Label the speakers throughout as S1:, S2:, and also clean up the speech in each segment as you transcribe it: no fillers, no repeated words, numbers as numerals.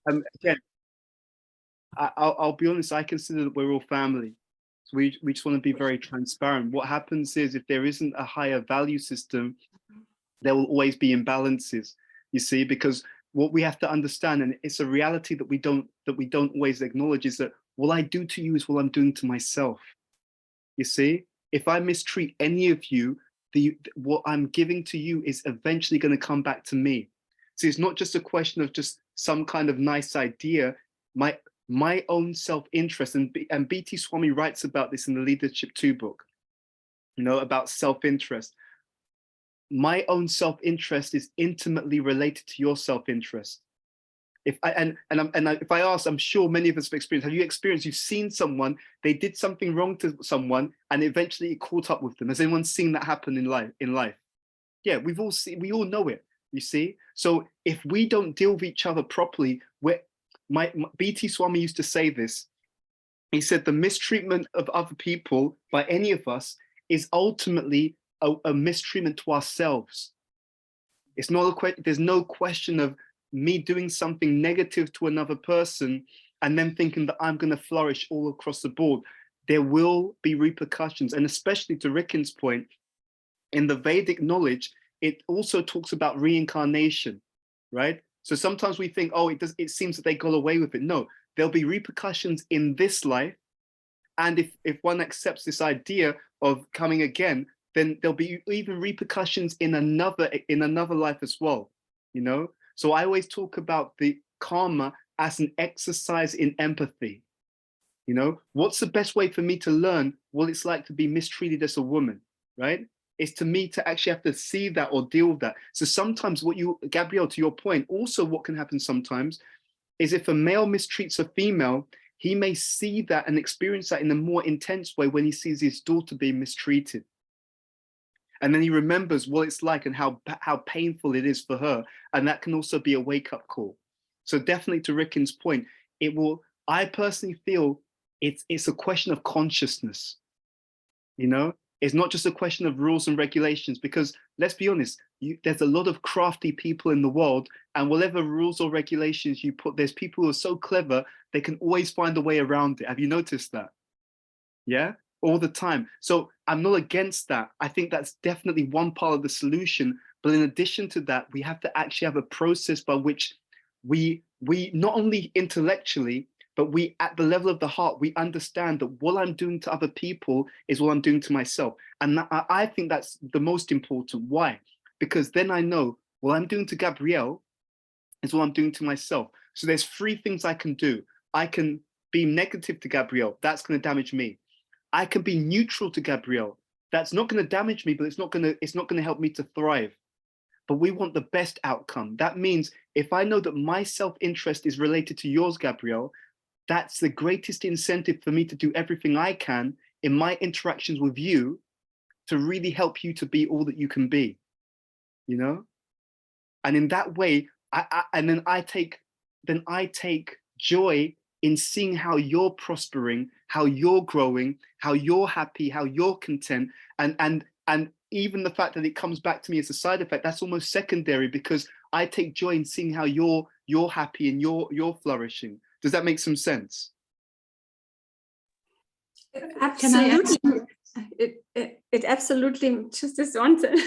S1: Again, I'll be honest, I consider that we're all family. So we just want to be very transparent. What happens is if there isn't a higher value system, there will always be imbalances, you see, because what we have to understand, and it's a reality that we don't always acknowledge, is that what I do to you is what I'm doing to myself. You see, if I mistreat any of you, what I'm giving to you is eventually going to come back to me. So it's not just a question of just some kind of nice idea. My own self-interest, and B.T. Swami writes about this in the Leadership 2 book, you know, about self-interest. My own self-interest is intimately related to your self-interest. If I ask, I'm sure many of us have experienced. Have you experienced? You've seen someone, they did something wrong to someone, and eventually it caught up with them. Has anyone seen that happen in life? Yeah, we all know it. You see. So if we don't deal with each other properly, my B.T. Swami used to say this. He said the mistreatment of other people by any of us is ultimately a mistreatment to ourselves. It's not there's no question of me doing something negative to another person and then thinking that I'm going to flourish all across the board. There will be repercussions, and especially to Rikin's point, in the Vedic knowledge, it also talks about reincarnation, right? So sometimes we think, oh, it seems that they got away with it. No, there'll be repercussions in this life. And if one accepts this idea of coming again, then there'll be even repercussions in another life as well, you know? So I always talk about the karma as an exercise in empathy. You know, what's the best way for me to learn what it's like to be mistreated as a woman, right? It's to me to actually have to see that or deal with that. So sometimes Gabrielle, to your point, also what can happen sometimes is if a male mistreats a female, he may see that and experience that in a more intense way when he sees his daughter being mistreated. And then he remembers what it's like and how painful it is for her. And that can also be a wake-up call. So definitely to Rikin's point, I personally feel it's a question of consciousness, you know? It's not just a question of rules and regulations, because let's be honest, there's a lot of crafty people in the world, and whatever rules or regulations you put, there's people who are so clever, they can always find a way around it. Have you noticed that? Yeah, all the time. So I'm not against that. I think that's definitely one part of the solution. But in addition to that, we have to actually have a process by which we not only intellectually, but we, at the level of the heart, we understand that what I'm doing to other people is what I'm doing to myself. And I think that's the most important. Why? Because then I know what I'm doing to Gabrielle is what I'm doing to myself. So there's 3 things I can do. I can be negative to Gabrielle. That's going to damage me. I can be neutral to Gabrielle. That's not going to damage me, but it's not going to help me to thrive. But we want the best outcome. That means if I know that my self-interest is related to yours, Gabrielle, that's the greatest incentive for me to do everything I can in my interactions with you to really help you to be all that you can be, you know? And in that way, I take joy in seeing how you're prospering, how you're growing, how you're happy, how you're content, and even the fact that it comes back to me as a side effect, that's almost secondary, because I take joy in seeing how you're happy and you're flourishing. Does that make some sense?
S2: Absolutely. It absolutely, just this one thing.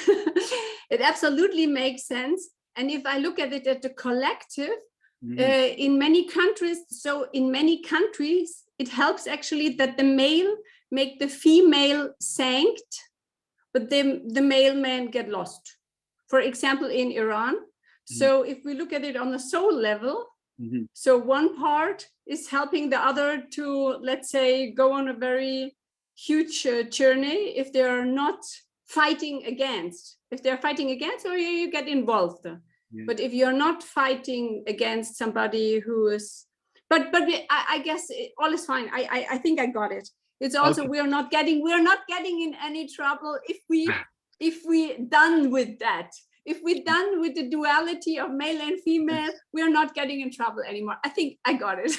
S2: It absolutely makes sense. And if I look at it at the collective, in many countries, it helps actually that the male make the female sanct, but the male man get lost. For example, in Iran. So if we look at it on the soul level, so one part is helping the other to, let's say, go on a very huge journey if they are not fighting against. If they're fighting against, or you get involved. But if you're not fighting against somebody who is, but I guess all is fine. I think I got it. It's also, we're not getting in any trouble if we done with that. If we're done with the duality of male and female, we're not getting in trouble anymore. I think I got it.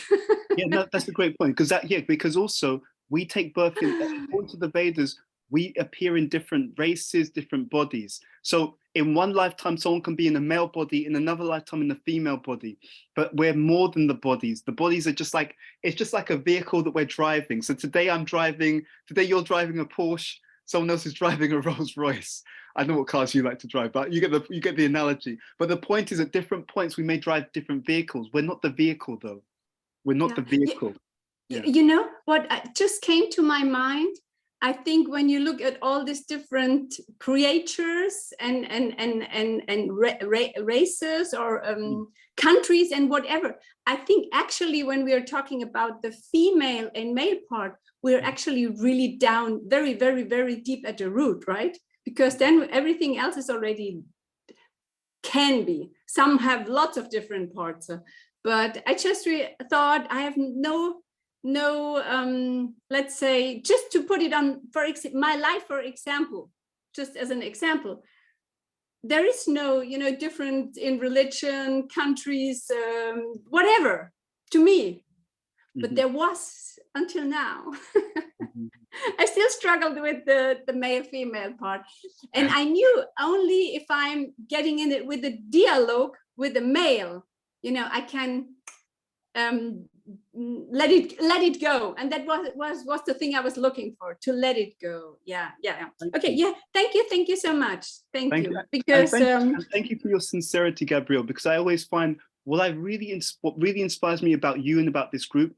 S2: Yeah,
S1: no, that's a great point, because also we take birth in, according to the Vedas, we appear in different races, different bodies. So in one lifetime, someone can be in a male body, in another lifetime in a female body, but we're more than the bodies. The bodies are just like, it's just like a vehicle that we're driving. So today you're driving a Porsche, someone else is driving a Rolls Royce. I know what cars you like to drive, but you get the analogy. But the point is, at different points, we may drive different vehicles. We're not the vehicle though. We're not the vehicle.
S2: You know what just came to my mind? I think when you look at all these different creatures and races or countries and whatever, I think actually when we are talking about the female and male part, we're actually really down very, very, very deep at the root, right? Because then everything else is already can be. Some have lots of different parts, but I just thought I have no let's say, just to put it on my life, for example, just as an example, there is no, you know, different in religion, countries, whatever, to me. But there was until now. I still struggled with the male female part, and I knew only if I'm getting in it with the dialogue with the male, you know, I can let it go, and that was the thing I was looking for, to let it go. Yeah. Okay, yeah, thank you so much. Thank you. Because
S1: thank you for your sincerity, Gabrielle, because I always find what really inspires me about you and about this group,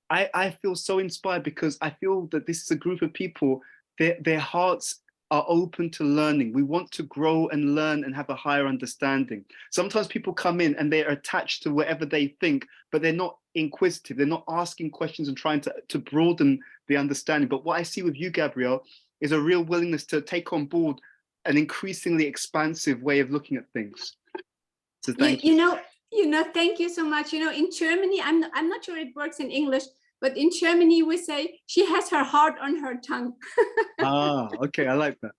S1: I feel so inspired because I feel that this is a group of people, their hearts are open to learning. We want to grow and learn and have a higher understanding. Sometimes people come in and they're attached to whatever they think, but they're not inquisitive. They're not asking questions and trying to broaden the understanding. But what I see with you, Gabrielle, is a real willingness to take on board an increasingly expansive way of looking at things. So thank you.
S2: You know, thank you so much. You know, in Germany, I'm not sure it works in English, but in Germany we say she has her heart on her tongue.
S1: Okay, I like that.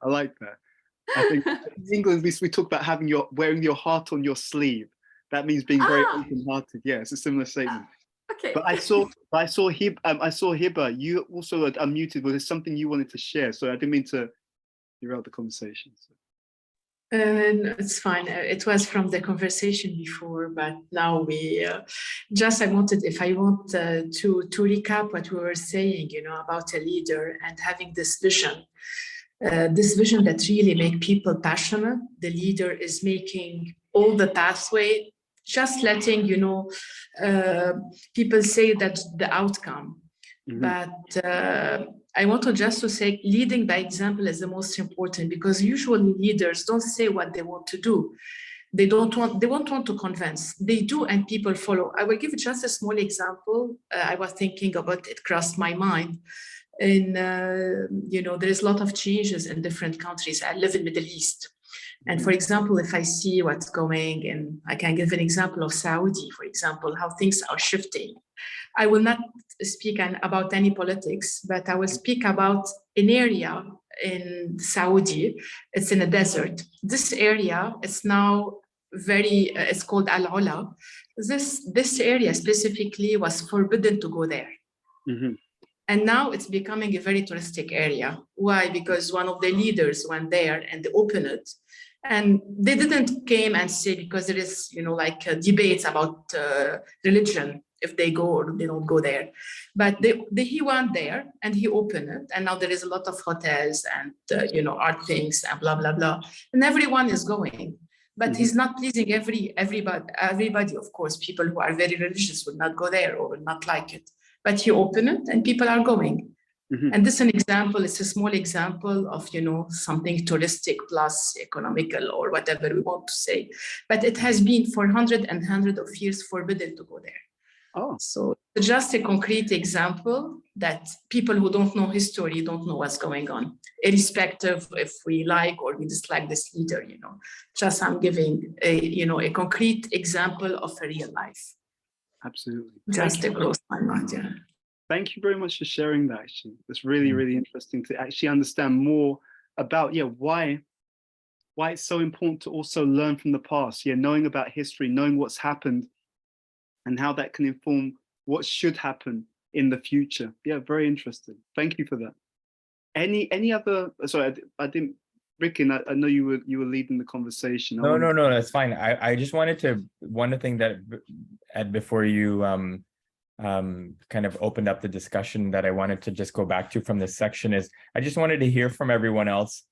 S1: I think in England we talk about wearing your heart on your sleeve. That means being very open-hearted. Yeah, it's a similar statement.
S2: Okay.
S1: But I saw Hiba. You also had unmuted. Was there something you wanted to share? So I didn't mean to derail the conversation. So.
S3: No, it's fine. It was from the conversation before, but now we I want to recap what we were saying, you know, about a leader and having this vision that really make people passionate. The leader is making all the pathway, just letting, you know, people say that the outcome. But I want to say leading by example is the most important, because usually leaders don't say what they want to do. They won't want to convince. They do, and people follow. I will give just a small example. I was thinking about it, crossed my mind. You know, there is a lot of changes in different countries. I live in Middle East. And for example, if I see what's going, and I can give an example of Saudi, for example, how things are shifting. I will not speak about any politics, but I will speak about an area in Saudi. It's in a desert. This area is now it's called Al-Ula. This area specifically was forbidden to go there. And now it's becoming a very touristic area. Why? Because one of the leaders went there and they opened it. And they didn't came and say, because there is, you know, like debates about religion, if they go or they don't go there. But he went there and he opened it. And now there is a lot of hotels and, you know, art things and blah, blah, blah. And everyone is going. But he's not pleasing everybody. Of course, people who are very religious would not go there or would not like it. But he opened it and people are going. And this is an example, it's a small example of, you know, something touristic plus economical or whatever we want to say. But it has been for hundreds of years forbidden to go there.
S1: Oh.
S3: So just a concrete example that people who don't know history don't know what's going on, irrespective if we like or we dislike this leader, you know. Just I'm giving a concrete example of a real life.
S1: Absolutely.
S3: Just to close my mind, yeah.
S1: Thank you very much for sharing that, actually. It's really, really interesting to actually understand more about, why it's so important to also learn from the past. Knowing about history, knowing what's happened and how that can inform what should happen in the future. Yeah, very interesting. Thank you for that. Any other? Sorry, I didn't. Rikin, I know you were leading the conversation.
S4: No, that's fine. I just wanted to, one thing that, Ed, before you kind of opened up the discussion that I wanted to just go back to from this section is, I just wanted to hear from everyone else,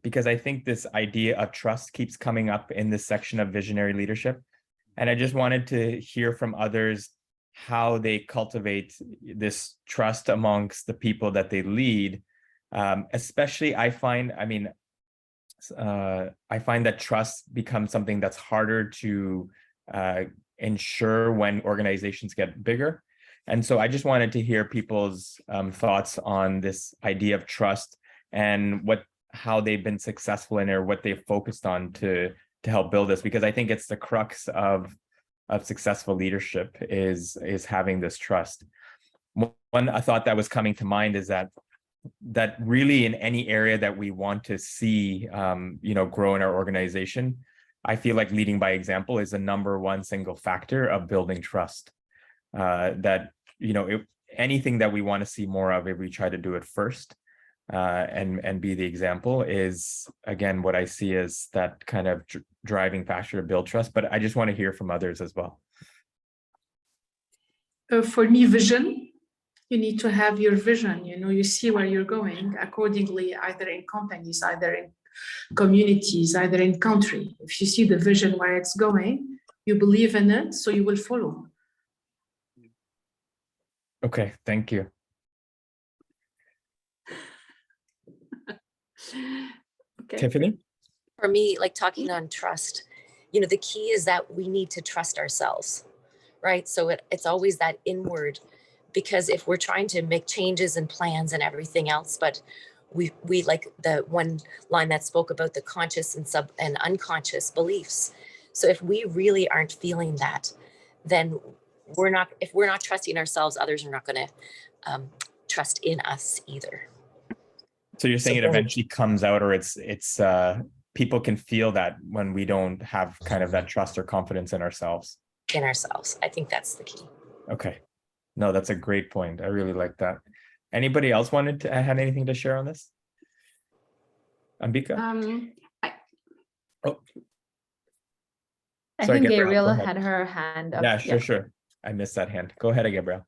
S4: because I think this idea of trust keeps coming up in this section of visionary leadership. And I just wanted to hear from others how they cultivate this trust amongst the people that they lead. Especially, I find that trust becomes something that's harder to ensure when organizations get bigger. And so I just wanted to hear people's thoughts on this idea of trust and how they've been successful in it, or what they've focused on to help build this, because I think it's the crux of successful leadership is having this trust. One thought that was coming to mind is that really in any area that we want to see grow in our organization, I feel like leading by example is the number one single factor of building trust. Anything that we want to see more of, if we try to do it first and be the example, is again what I see as that kind of driving factor to build trust. But I just want to hear from others as well.
S3: For me, vision. You need to have your vision, you see where you're going accordingly, either in companies, either in communities, either in country. If you see the vision where it's going, you believe in it, so you will follow.
S4: Okay, thank you.
S2: Okay.
S4: Tiffany?
S5: For me, like talking on trust, the key is that we need to trust ourselves, right? So it's always that inward. Because if we're trying to make changes and plans and everything else, but we like the one line that spoke about the conscious and unconscious beliefs. So if we really aren't feeling that, then if we're not trusting ourselves, others are not going to trust in us either.
S4: So you're saying it eventually comes out, or it's people can feel that when we don't have kind of that trust or confidence in ourselves.
S5: I think that's the key.
S4: Okay. No, that's a great point. I really like that. Anybody else had anything to share on this? Ambika?
S6: I
S4: Sorry,
S6: think
S4: Gabrielle,
S6: Gabriela had her hand up.
S4: Yeah, sure. I missed that hand. Go ahead, Gabrielle.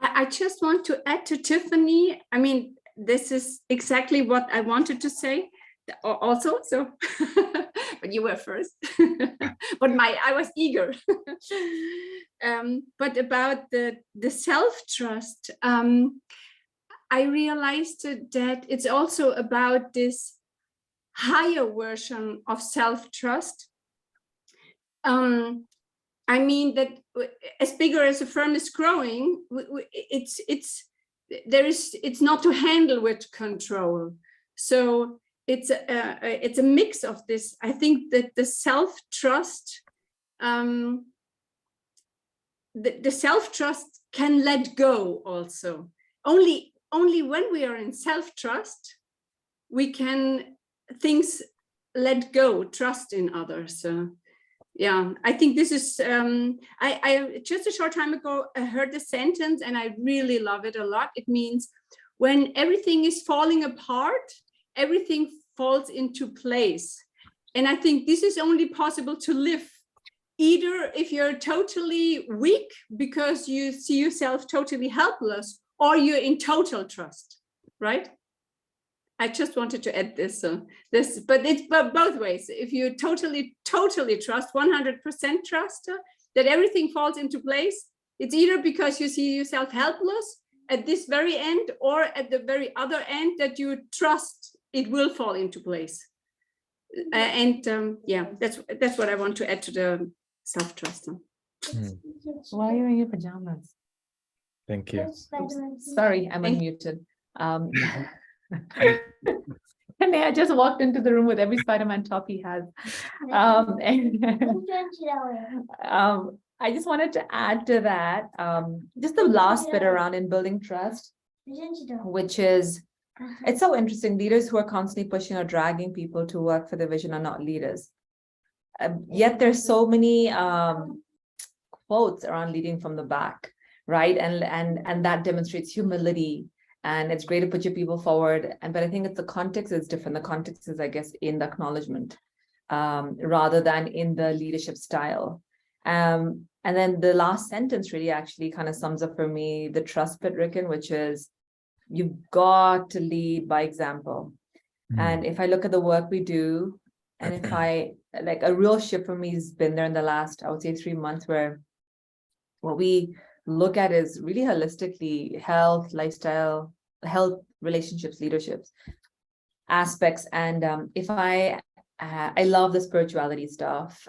S2: I just want to add to Tiffany. I mean, this is exactly what I wanted to say also. So, but you were first. But I was eager. But about the self-trust, I realized that it's also about this higher version of self-trust. I mean that as bigger as a firm is growing, it's not to handle with control. So it's a mix of this. I think that the self-trust, the self-trust can let go also. Only when we are in self-trust, we can things let go, trust in others. Yeah, I think this is, I just a short time ago, I heard the sentence and I really love it a lot. It means when everything is falling apart, everything falls into place. And I think this is only possible to live either if you're totally weak because you see yourself totally helpless, or you're in total trust, right? I just wanted to add this, but it's both ways. If you totally trust, 100% trust that everything falls into place, it's either because you see yourself helpless at this very end, or at the very other end that you trust it will fall into place. Yeah, that's what I want to add to the self-trust.
S6: Why are you in your pajamas?
S4: Thank you.
S6: Sorry, I'm unmuted. And I just walked into the room with every Spider-Man top he has. I just wanted to add to that, just the last bit around in building trust, which is, it's so interesting. Leaders who are constantly pushing or dragging people to work for the vision are not leaders. Yet there's so many quotes around leading from the back, right? And that demonstrates humility and it's great to put your people forward. But I think the context is different. The context is, I guess, in the acknowledgement rather than in the leadership style. And then the last sentence really actually kind of sums up for me the trust bit, Ricken, which is you've got to lead by example. And if I look at the work we do, and if I like a real shift for me has been there in the last, I would say 3 months, where what we look at is really holistically health, lifestyle, health, relationships, leaderships aspects. And if I love the spirituality stuff,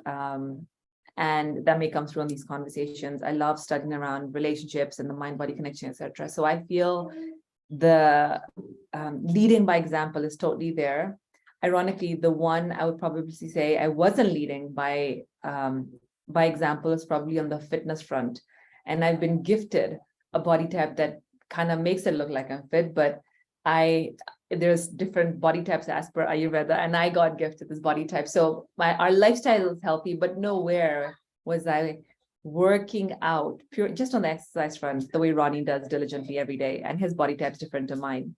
S6: and that may come through in these conversations. I love studying around relationships and the mind-body connection, etc. So I feel the leading by example is totally there. Ironically, the one I would probably say I wasn't leading by example is probably on the fitness front. And I've been gifted a body type that kind of makes it look like I'm fit, but there's different body types as per Ayurveda, and I got gifted this body type. So our lifestyle is healthy, but nowhere was I working out pure just on the exercise front, the way Ronnie does diligently every day, and his body type is different to mine.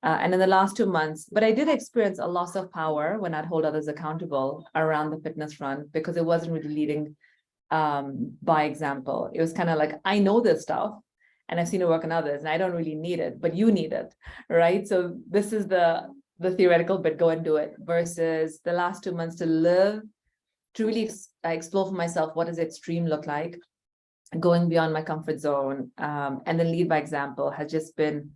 S6: And in the last 2 months, but I did experience a loss of power when I'd hold others accountable around the fitness front, because it wasn't really leading by example. It was kind of like, I know this stuff and I've seen it work on others and I don't really need it, but you need it, right? So this is the theoretical bit, go and do it, versus the last 2 months to live, to really explore for myself, what does extreme look like, going beyond my comfort zone, and then lead by example has just been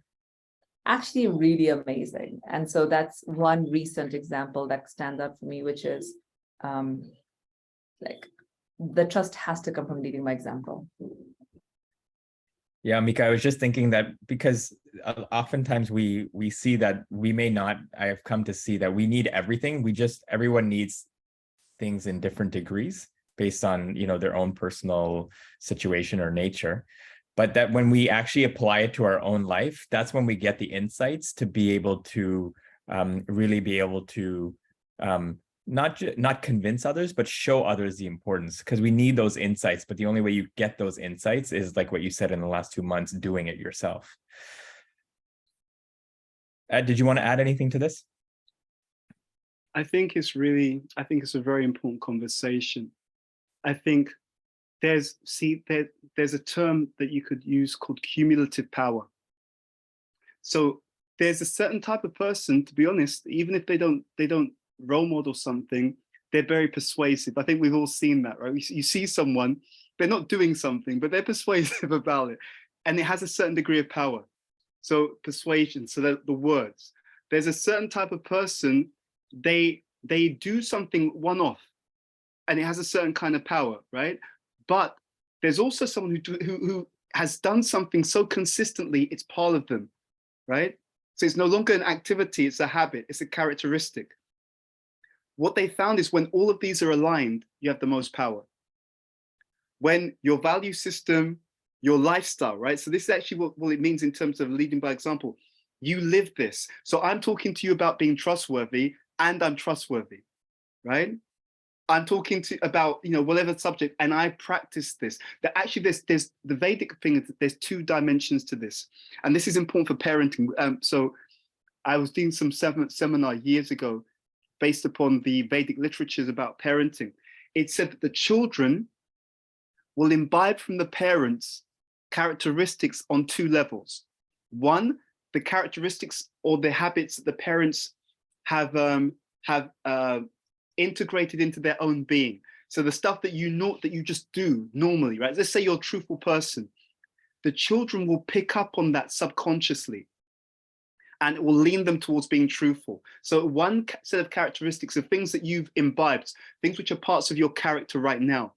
S6: actually really amazing. And so that's one recent example that stands out for me, which is like the trust has to come from leading by example.
S4: Yeah, Mika, I was just thinking that because oftentimes we see that we may not, I have come to see that we need everything. Everyone needs things in different degrees based on, their own personal situation or nature. But that when we actually apply it to our own life, that's when we get the insights to be able to really be able to not convince others, but show others the importance, because we need those insights. But the only way you get those insights is like what you said in the last 2 months, doing it yourself. Ed, did you want to add anything to this?
S1: I think it's a very important conversation. I think there's a term that you could use called cumulative power. So there's a certain type of person, to be honest, even if they don't role model something, they're very persuasive. I think we've all seen that, right? You see someone, they're not doing something, but they're persuasive about it. And it has a certain degree of power. So persuasion, so that the words. There's a certain type of person, they do something one-off, and it has a certain kind of power, right? But there's also someone who has done something so consistently, it's part of them, right? So it's no longer an activity, it's a habit, it's a characteristic. What they found is when all of these are aligned, you have the most power. When your value system, your lifestyle, right? So this is actually what it means in terms of leading by example. You live this. So I'm talking to you about being trustworthy, and I'm trustworthy, right? I'm talking about whatever subject, and I practice this. That actually there's the Vedic thing is that there's 2 dimensions to this, and this is important for parenting. So I was doing some seminar years ago based upon the Vedic literatures about parenting. It said that the children will imbibe from the parents characteristics on 2 levels. One, the characteristics or the habits that the parents have integrated into their own being. So the stuff that you just do normally, right? Let's say you're a truthful person. The children will pick up on that subconsciously, and it will lean them towards being truthful. So one set of characteristics of things that you've imbibed, things which are parts of your character right now.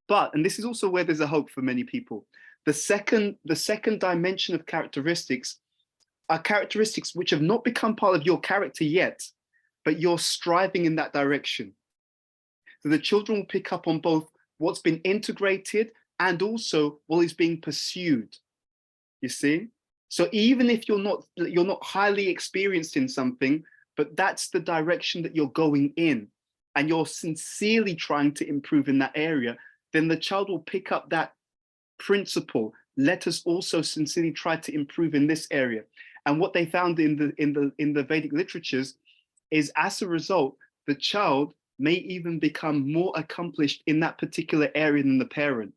S1: But, and this is also where there's a hope for many people, the second dimension of characteristics are characteristics which have not become part of your character yet, but you're striving in that direction. So the children will pick up on both what's been integrated and also what is being pursued, you see? So even if you're not highly experienced in something, but that's the direction that you're going in, and you're sincerely trying to improve in that area, then the child will pick up that principle. Let us also sincerely try to improve in this area. And what they found in the Vedic literatures is, as a result, the child may even become more accomplished in that particular area than the parent.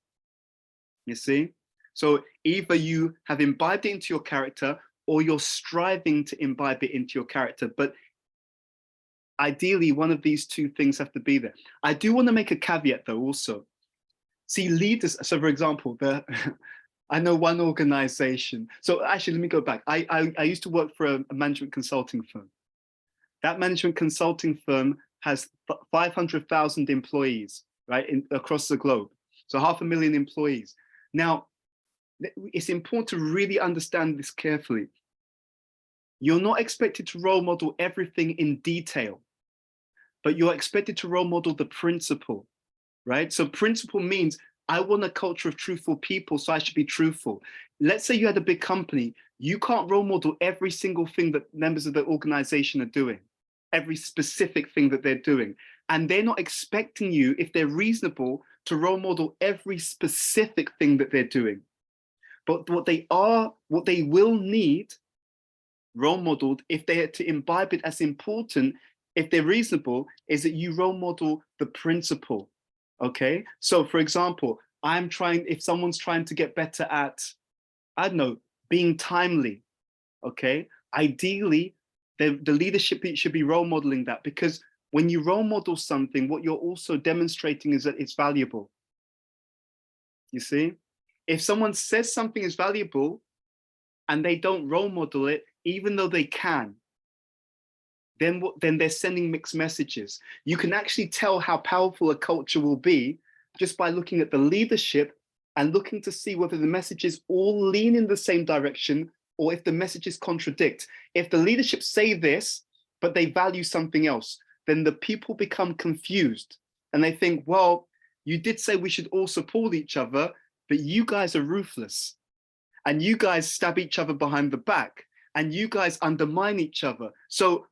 S1: You see? So either you have imbibed it into your character, or you're striving to imbibe it into your character. But ideally, one of these two things have to be there. I do want to make a caveat though also. See, leaders, so for example, I know one organization. So actually, let me go back. I used to work for a management consulting firm. That management consulting firm has 500,000 employees, right, across the globe. So 500,000 employees. Now, it's important to really understand this carefully. You're not expected to role model everything in detail, but you're expected to role model the principle, right? So principle means I want a culture of truthful people, so I should be truthful. Let's say you had a big company, you can't role model every single thing that members of the organization are doing, every specific thing that they're doing. And they're not expecting you, if they're reasonable, to role model every specific thing that they're doing. But what they will need role modeled, if they are to imbibe it as important, if they're reasonable, is that you role model the principle. Okay, so for example, if someone's trying to get better at, I don't know, being timely, okay, ideally, the leadership should be role modeling that, because when you role model something, what you're also demonstrating is that it's valuable. You see, if someone says something is valuable and they don't role model it, even though they can, then they're sending mixed messages. You can actually tell how powerful a culture will be just by looking at the leadership and looking to see whether the messages all lean in the same direction or if the messages contradict. If the leadership say this, but they value something else, then the people become confused and they think, well, you did say we should all support each other, but you guys are ruthless and you guys stab each other behind the back and you guys undermine each other. So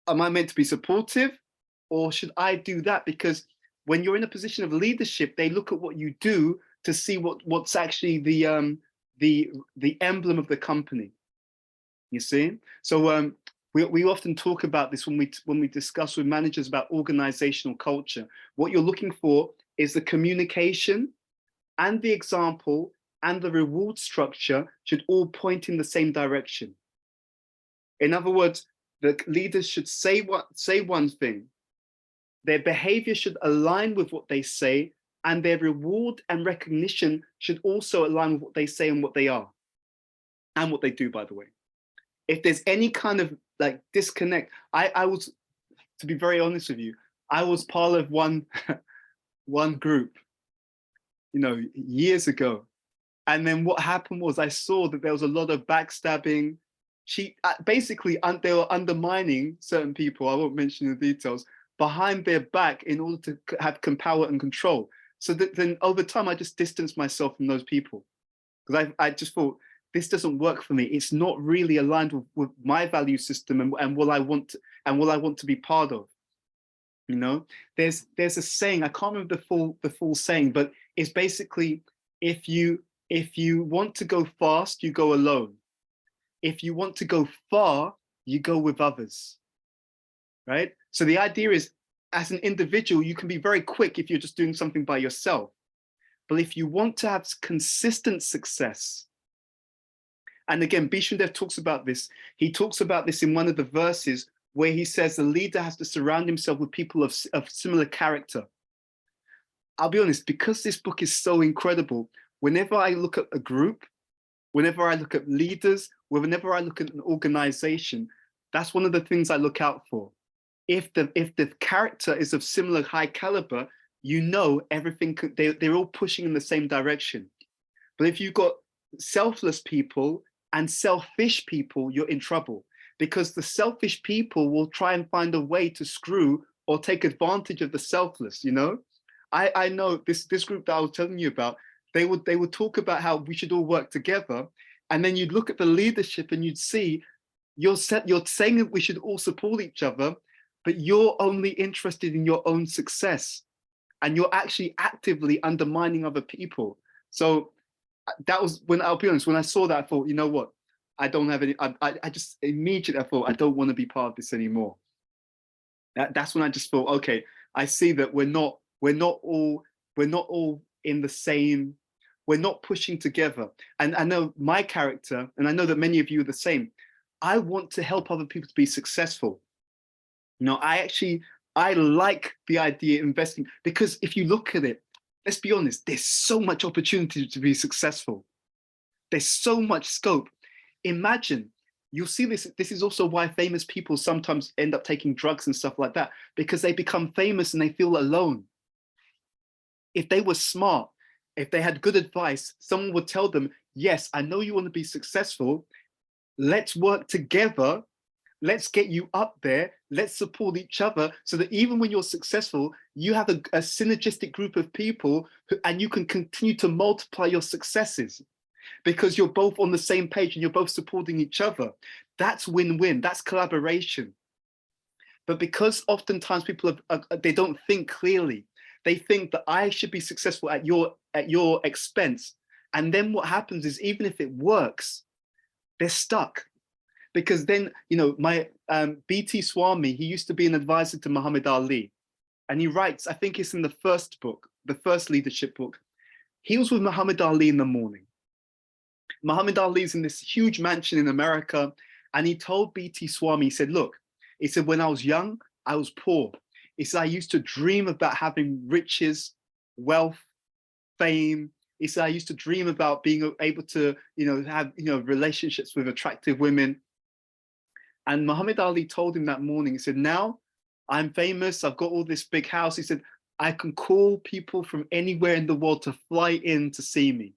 S1: am I meant to be supportive or should I do that? Because when you're in a position of leadership, they look at what you do to see what's actually the emblem of the company. You see? So we often talk about this when we discuss with managers about organizational culture. What you're looking for is the communication and the example and the reward structure should all point in the same direction. In other words, the leaders should say one thing, their behavior should align with what they say, and their reward and recognition should also align with what they say and what they are, and what they do, by the way. If there's any kind of like disconnect, I was, to be very honest with you, I was part of one group, years ago. And then what happened was I saw that there was a lot of backstabbing. Basically, they were undermining certain people, I won't mention the details, behind their back in order to have power and control. So that then over time, I just distanced myself from those people because I just thought, this doesn't work for me. It's not really aligned with my value system and what I want to be part of. There's a saying, I can't remember the full saying, but it's basically, if you want to go fast, you go alone. If you want to go far, you go with others, right? So the idea is, as an individual, you can be very quick if you're just doing something by yourself. But if you want to have consistent success, and again, Bhishma Dev talks about this. He talks about this in one of the verses where he says the leader has to surround himself with people of similar character. I'll be honest, because this book is so incredible, whenever I look at a group, whenever I look at leaders, whenever I look at an organization, that's one of the things I look out for. If the character is of similar high caliber, everything, they're all pushing in the same direction. But if you've got selfless people and selfish people, you're in trouble, because the selfish people will try and find a way to screw or take advantage of the selfless. I know this group that I was telling you about, they would talk about how we should all work together, and then you'd look at the leadership and you'd see you're saying that we should all support each other, but you're only interested in your own success and you're actually actively undermining other people. So that was, when I'll be honest, when I saw that, I thought, you know what, I don't have any, I just immediately I thought, I don't want to be part of this anymore. That's when I just thought, okay, I see that we're not all in the same, we're not pushing together. And I know my character, and I know that many of you are the same. I want to help other people to be successful. You know, I like the idea of investing, because if you look at it, let's be honest, there's so much opportunity to be successful. There's so much scope. Imagine, you'll see this is also why famous people sometimes end up taking drugs and stuff like that, because they become famous and they feel alone. If they were smart, if they had good advice, someone would tell them, yes, I know you want to be successful. Let's work together. Let's get you up there. Let's support each other so that even when you're successful, you have a synergistic group of people and you can continue to multiply your successes because you're both on the same page and you're both supporting each other. That's win-win. That's collaboration. But because oftentimes people they don't think clearly. They think that I should be successful at your expense. And then what happens is, even if it works, they're stuck. Because then, you know, my B.T. Swami, he used to be an advisor to Muhammad Ali. And he writes, I think it's in the first book, the first leadership book. He was with Muhammad Ali in the morning. Muhammad Ali's in this huge mansion in America. And he told B.T. Swami, he said, look, he said, when I was young, I was poor. He said, I used to dream about having riches, wealth, fame. He said, I used to dream about being able to, you know, have, you know, relationships with attractive women. And Muhammad Ali told him that morning, he said, now I'm famous, I've got all this big house. He said, I can call people from anywhere in the world to fly in to see me.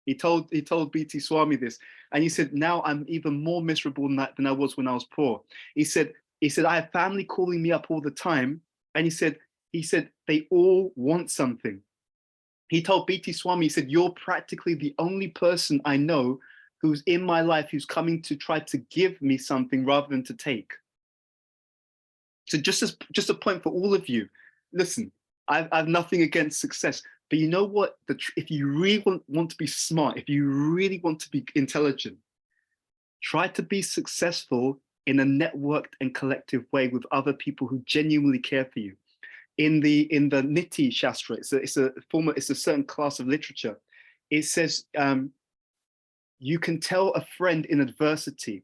S1: He told B.T. Swami this. And he said, now I'm even more miserable than I was when I was poor. He said, I have family calling me up all the time. And he said, they all want something. He told B.T. Swami, he said, you're practically the only person I know who's in my life who's coming to try to give me something rather than to take. So just a point for all of you, listen, I've nothing against success, but you know what? If you really want to be smart, if you really want to be intelligent, try to be successful in a networked and collective way with other people who genuinely care for you. In the Niti Shastra, it's a certain class of literature. It says, you can tell a friend in adversity.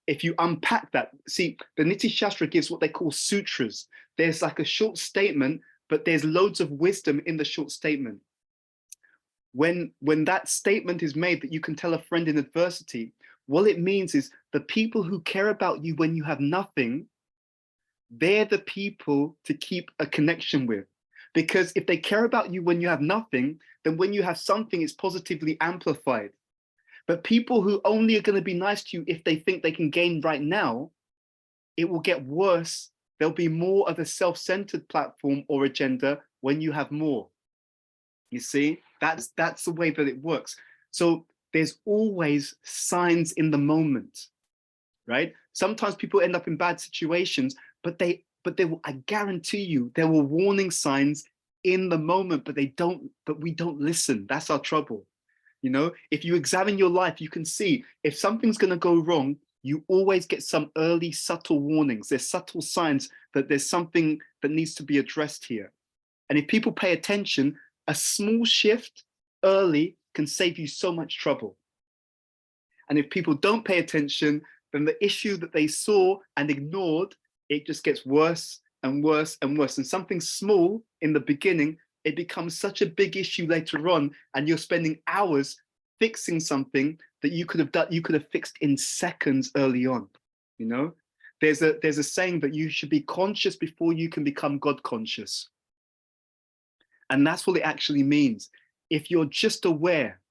S1: If you unpack that, see, the Niti Shastra gives what they call sutras. There's like a short statement, but there's loads of wisdom in the short statement. When that statement is made that you can tell a friend in adversity, what it means is the people who care about you when you have nothing, they're the people to keep a connection with. Because if they care about you when you have nothing, then when you have something, it's positively amplified. But people who only are going to be nice to you if they think they can gain right now, it will get worse. There'll be more of a self-centered platform or agenda when you have more. You see, that's the way that it works. So there's always signs in the moment, right? Sometimes people end up in bad situations, but they will, I guarantee you, there were warning signs in the moment, but we don't listen. That's our trouble. You know, if you examine your life, you can see if something's going to go wrong, you always get some early subtle warnings. There's subtle signs that there's something that needs to be addressed here. And if people pay attention, a small shift early can save you so much trouble. And if people don't pay attention, then the issue that they saw and ignored, it just gets worse and worse and worse. And something small in the beginning, it becomes such a big issue later on, and you're spending hours fixing something that you could have fixed in seconds early on. You know, there's a saying that you should be conscious before you can become God conscious. And that's what it actually means. If you're just aware,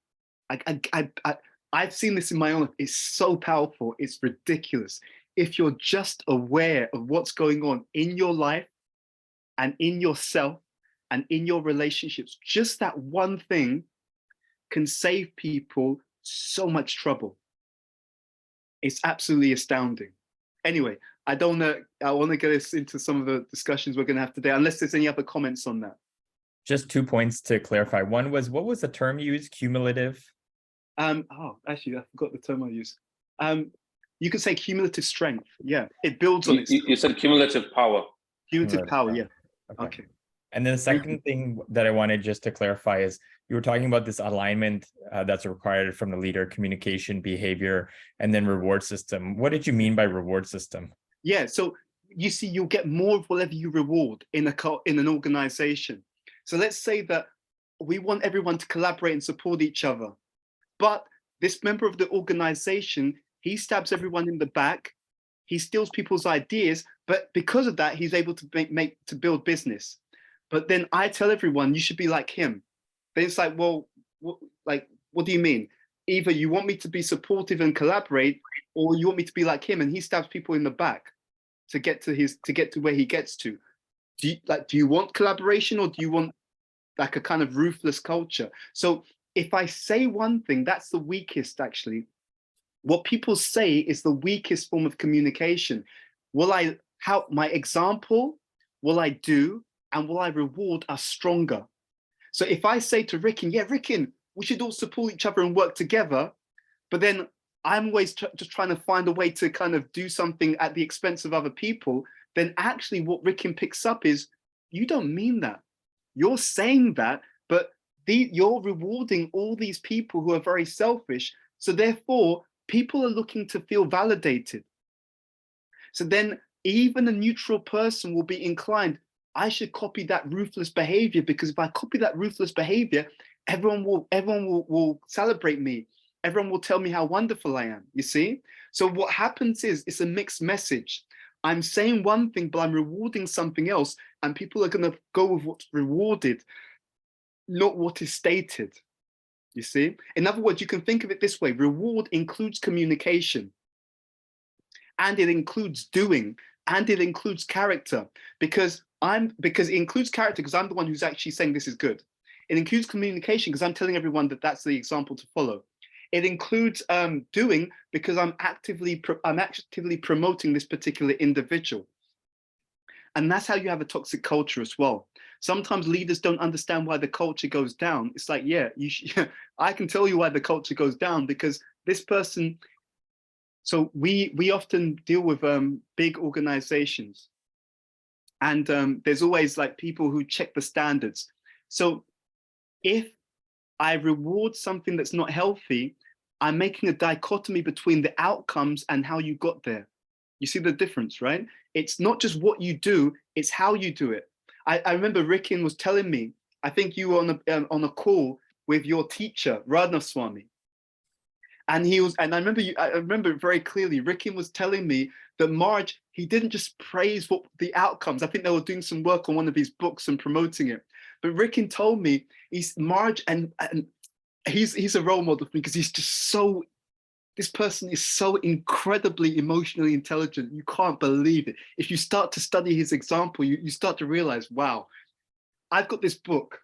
S1: I've seen this in my own life, it's so powerful, it's ridiculous. If you're just aware of what's going on in your life and in yourself, and in your relationships, just that one thing can save people so much trouble. It's absolutely astounding. Anyway, I want to get us into some of the discussions we're going to have today, unless there's any other comments on that.
S4: Just 2 points to clarify. One was, what was the term you used? Cumulative?
S1: Oh, actually, I forgot the term I used. You could say cumulative strength. Yeah, it builds on itself.
S7: You said cumulative power.
S1: Cumulative power. Yeah.
S4: Okay.
S1: Okay.
S4: And then the second thing that I wanted just to clarify is you were talking about this alignment that's required from the leader, communication, behavior, and then reward system. What did you mean by reward system?
S1: Yeah. So you see, you'll get more of whatever you reward in an organization. So let's say that we want everyone to collaborate and support each other, but this member of the organization, he stabs everyone in the back, he steals people's ideas, but because of that, he's able to build business. But then I tell everyone, you should be like him. Then it's like, well, what do you mean? Either you want me to be supportive and collaborate, or you want me to be like him, and he stabs people in the back to get to where he gets to. Do you want collaboration, or do you want like a kind of ruthless culture? So if I say one thing, that's the weakest actually. What people say is the weakest form of communication. My example, will I do, and will I reward are stronger. So if I say to Rikin, yeah, Rikin, we should all support each other and work together, but then I'm always just trying to find a way to kind of do something at the expense of other people, then actually what Rikin picks up is, you don't mean that. You're saying that, but you're rewarding all these people who are very selfish. So therefore, people are looking to feel validated. So then even a neutral person will be inclined, I should copy that ruthless behavior, because if I copy that ruthless behavior, everyone will celebrate me. Everyone will tell me how wonderful I am, you see? So what happens is it's a mixed message. I'm saying one thing, but I'm rewarding something else, and people are gonna go with what's rewarded, not what is stated, you see? In other words, you can think of it this way: reward includes communication, and it includes doing, and it includes character, because it includes character because I'm the one who's actually saying this is good. It includes communication because I'm telling everyone that that's the example to follow. It includes doing because I'm actively promoting this particular individual. And that's how you have a toxic culture as well. Sometimes leaders don't understand why the culture goes down. It's like, yeah, I can tell you why the culture goes down, because this person. So we often deal with big organizations, and there's always like people who check the standards. So if I reward something that's not healthy, I'm making a dichotomy between the outcomes and how you got there. You see the difference, right? It's not just what you do, it's how you do it. I remember Rikin was telling me, I think you were on a call with your teacher, Radha Swami. And I remember very clearly, Rikin was telling me that Marge, he didn't just praise what the outcomes. I think they were doing some work on one of his books and promoting it. But Rikin told me Marge, and he's a role model for me because he's just this person is so incredibly emotionally intelligent. You can't believe it. If you start to study his example, you start to realize, wow, I've got this book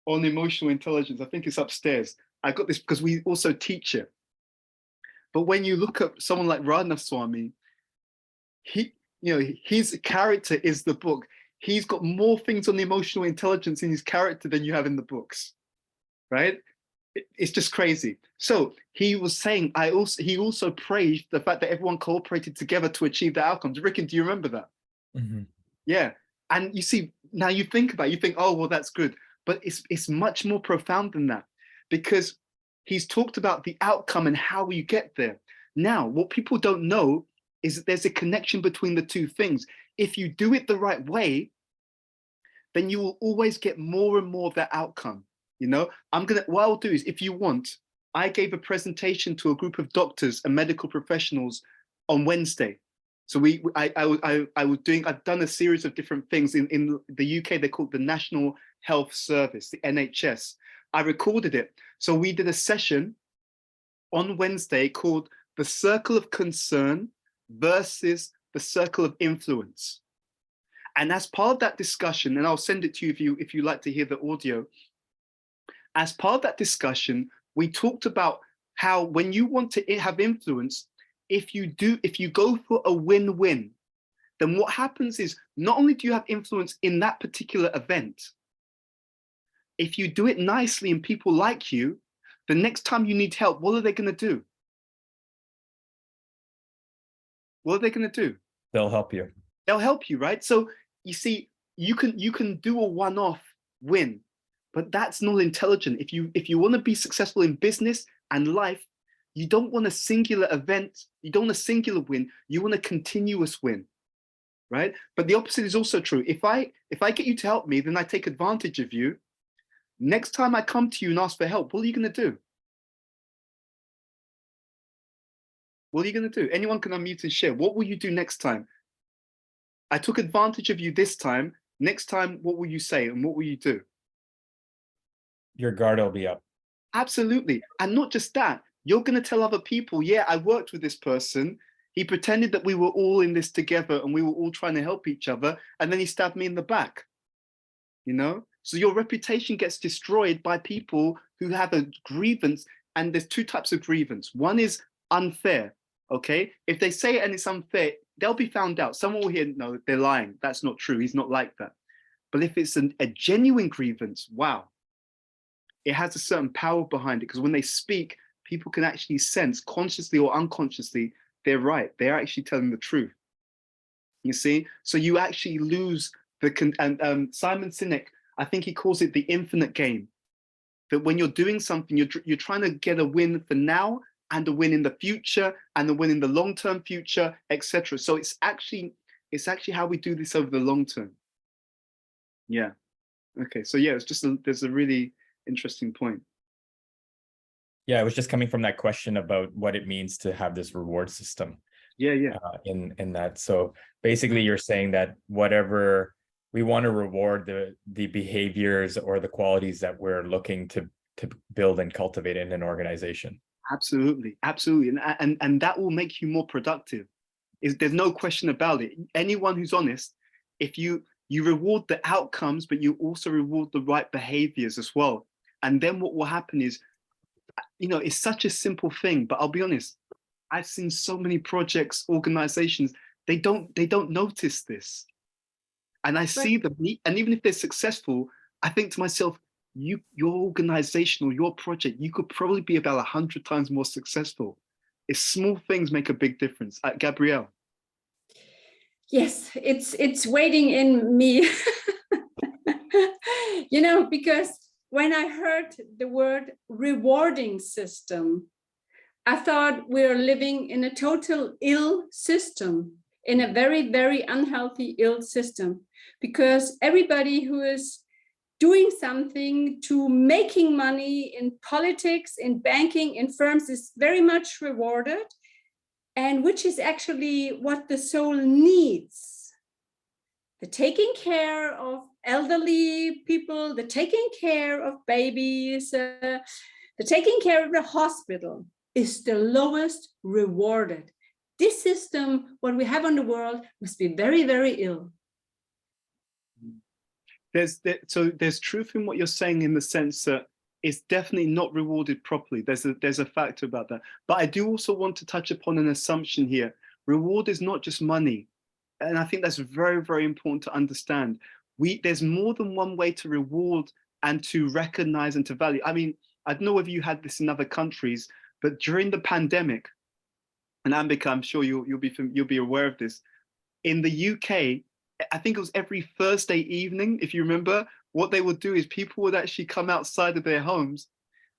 S1: on emotional intelligence. I think it's upstairs. I got this because we also teach it. But when you look at someone like Radha Swami, his character is the book. He's got more things on the emotional intelligence in his character than you have in the books, right? It's just crazy. So he was saying, he also praised the fact that everyone cooperated together to achieve the outcomes. Rikin, do you remember that? Mm-hmm. Yeah. And you see, now you think about it, you think, oh, well, that's good. But it's much more profound than that, because he's talked about the outcome and how you get there. Now, what people don't know is that there's a connection between the two things. If you do it the right way, then you will always get more and more of that outcome. You know, what I'll do is, if you want, I gave a presentation to a group of doctors and medical professionals on Wednesday. So I've done a series of different things in the UK. They're called the National Health Service, the NHS. I recorded it. So we did a session on Wednesday called The Circle of Concern versus the Circle of Influence. And as part of that discussion, and I'll send it to you if you like to hear the audio. As part of that discussion, we talked about how when you want to have influence, if you go for a win-win, then what happens is not only do you have influence in that particular event, if you do it nicely and people like you, the next time you need help, what are they going to do? What are they going to do?
S4: They'll help you.
S1: They'll help you, right? So you see, you can do a one-off win, but that's not intelligent. If you want to be successful in business and life, you don't want a singular event, you don't want a singular win, you want a continuous win, right? But the opposite is also true. If I get you to help me, then I take advantage of you. Next time I come to you and ask for help, what are you going to do? What are you going to do? Anyone can unmute and share. What will you do next time? I took advantage of you this time. Next time, what will you say and what will you do?
S4: Your guard will be up.
S1: Absolutely. And not just that, you're going to tell other people, yeah, I worked with this person. He pretended that we were all in this together and we were all trying to help each other. And then he stabbed me in the back, you know? So your reputation gets destroyed by people who have a grievance. And there's two types of grievance. One is unfair, okay? If they say it and it's unfair, they'll be found out. Someone will hear, no, they're lying. That's not true. He's not like that. But if it's a genuine grievance, wow, it has a certain power behind it, because when they speak, people can actually sense, consciously or unconsciously, they're right. They're actually telling the truth. You see? So you actually lose the, Simon Sinek, I think he calls it the infinite game. That when you're doing something, you're trying to get a win for now and a win in the future and a win in the long-term future, etc. So it's actually how we do this over the long term. Yeah. Okay. So yeah, it's just there's a really interesting point.
S4: Yeah, it was just coming from that question about what it means to have this reward system.
S1: Yeah, yeah.
S4: In that. So basically, you're saying that whatever we want to reward the behaviors or the qualities that we're looking to build and cultivate in an organization.
S1: Absolutely, absolutely, and that will make you more productive. There's no question about it. Anyone who's honest, if you reward the outcomes, but you also reward the right behaviors as well, and then what will happen is, you know, it's such a simple thing, but I'll be honest, I've seen so many projects, organizations, they don't notice this, and I see them, and even if they're successful, I think to myself, your organization or your project, you could probably be about 100 times more successful. If small things make a big difference. Gabrielle.
S2: Yes, it's waiting in me. You know, because when I heard the word rewarding system, I thought we're living in a total ill system, in a very, very unhealthy, ill system, because everybody who is doing something to making money in politics, in banking, in firms is very much rewarded, and which is actually what the soul needs. The taking care of elderly people, the taking care of babies, the taking care of the hospital is the lowest rewarded. This system, what we have in the world, must be very, very ill.
S1: There's truth in what you're saying, in the sense that it's definitely not rewarded properly. There's a factor about that. But I do also want to touch upon an assumption here. Reward is not just money. And I think that's very, very important to understand. There's more than one way to reward and to recognize and to value. I mean, I don't know if you had this in other countries, but during the pandemic, and Ambika, I'm sure you'll be aware of this, in the UK, I think it was every Thursday evening, if you remember, what they would do is people would actually come outside of their homes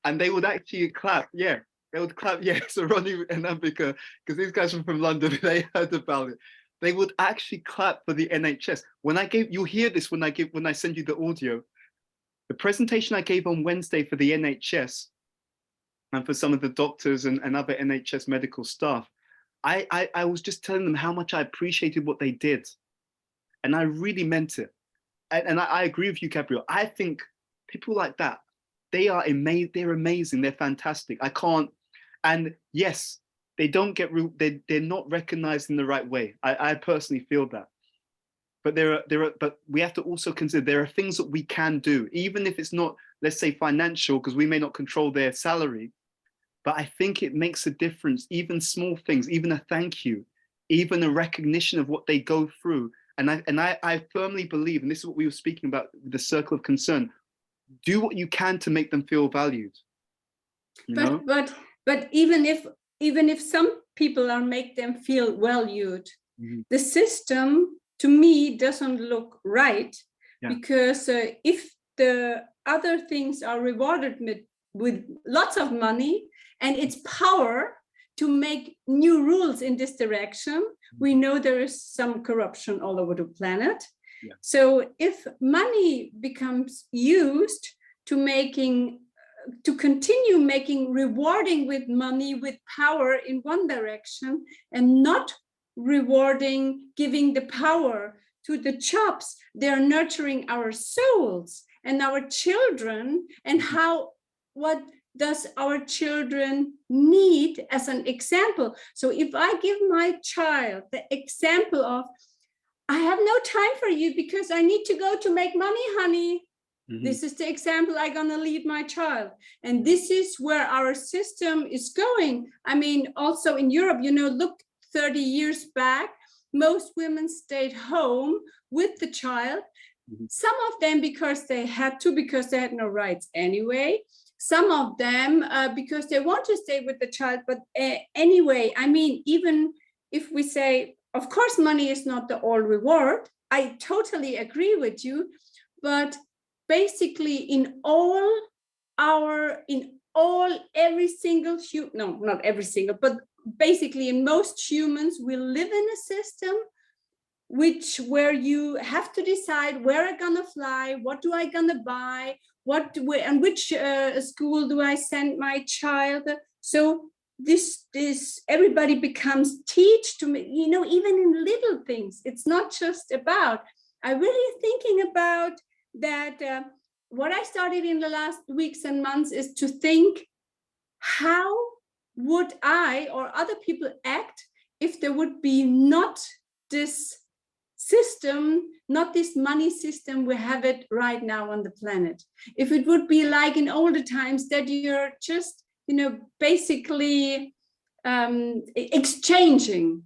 S1: and they would actually clap. Yeah, they would clap. Yeah, so Ronnie and Ambika, because these guys are from London, they heard about it. They would actually clap for the NHS. You'll hear this when I send you the audio. The presentation I gave on Wednesday for the NHS and for some of the doctors and other NHS medical staff, I was just telling them how much I appreciated what they did. And I really meant it. And I agree with you, Gabrielle. I think people like that, they're amazing, they're fantastic. And yes, they don't they're not recognized in the right way. I personally feel that. But but we have to also consider there are things that we can do, even if it's not, let's say, financial, because we may not control their salary. But I think it makes a difference, even small things, even a thank you, even a recognition of what they go through. And I firmly believe, and this is what we were speaking about, the circle of concern, do what you can to make them feel valued.
S2: But even if even if some people are make them feel valued,
S1: Mhm.
S2: the system to me doesn't look right.
S1: Yeah.
S2: Because if the other things are rewarded with lots of money and its power to make new rules in this direction, we know there is some corruption all over the planet.
S1: Yeah.
S2: So if money becomes used to continue making rewarding with money, with power in one direction, and not rewarding, giving the power to the jobs, they're nurturing our souls and our children, and what does our children need as an example. So if I give my child the example of, I have no time for you because I need to go to make money, honey.
S1: Mhm.
S2: This is the example I'm gonna lead my child. And this is where our system is going. I mean, also in Europe, look 30 years back, most women stayed home with the child.
S1: Mhm.
S2: Some of them because they had to, because they had no rights anyway. Some of them because they want to stay with the child. But anyway, I mean, even if we say, of course, money is not the all reward, I totally agree with you. But basically every single no, not every single, but basically in most humans, we live in a system where you have to decide where I'm gonna fly, what do I gonna buy, and which school do I send my child. So this everybody becomes teach to me, even in little things. It's not just about, I'm really thinking about that. What I started in the last weeks and months is to think, how would I or other people act if there would be not this system, not this money system we have it right now on the planet? If it would be like in older times that you're just, basically exchanging,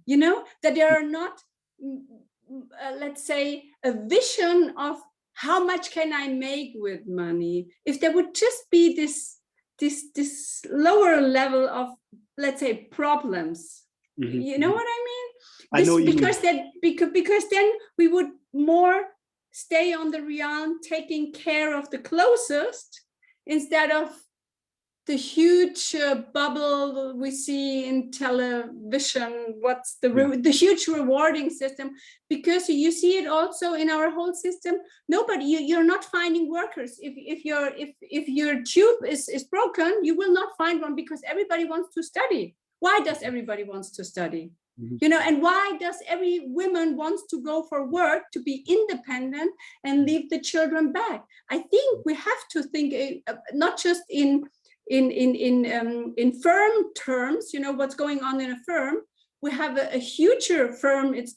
S2: that there are not, let's say, a vision of how much can I make with money. If there would just be this lower level of, let's say, problems.
S1: Mhm.
S2: You know what I mean?
S1: I know what you
S2: mean. Because then we would more stay on the realm, taking care of the closest, instead of the huge bubble we see in television. What's the huge rewarding system? Because you see it also in our whole system. You're not finding workers. If your tube is broken, you will not find one, because everybody wants to study. Why does everybody wants to study?
S1: Mhm.
S2: And why does every woman wants to go for work, to be independent and leave the children back? I think we have to think not just in firm terms, what's going on in a firm. We have a huger firm. It's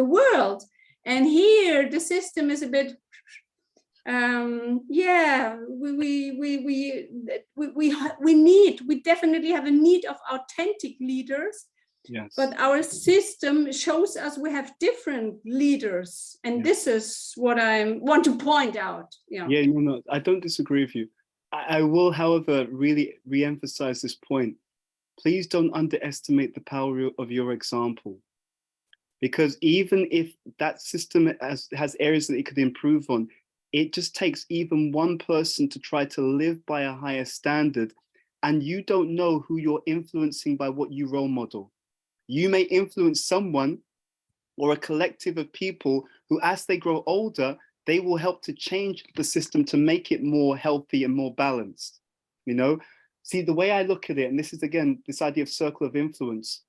S2: the world, and here the system is a bit. We definitely have a need of authentic leaders.
S1: Yes.
S2: But our system shows us we have different leaders, and this is what I want to point out.
S1: Yeah, no, I don't disagree with you. I will, however, really re-emphasize this point. Please don't underestimate the power of your example, because even if that system has areas that it could improve on, it just takes even one person to try to live by a higher standard, and you don't know who you're influencing by what you role model. You may influence someone or a collective of people who, as they grow older, they will help to change the system to make it more healthy and more balanced. See, the way I look at it, and this is again this idea of circle of influence,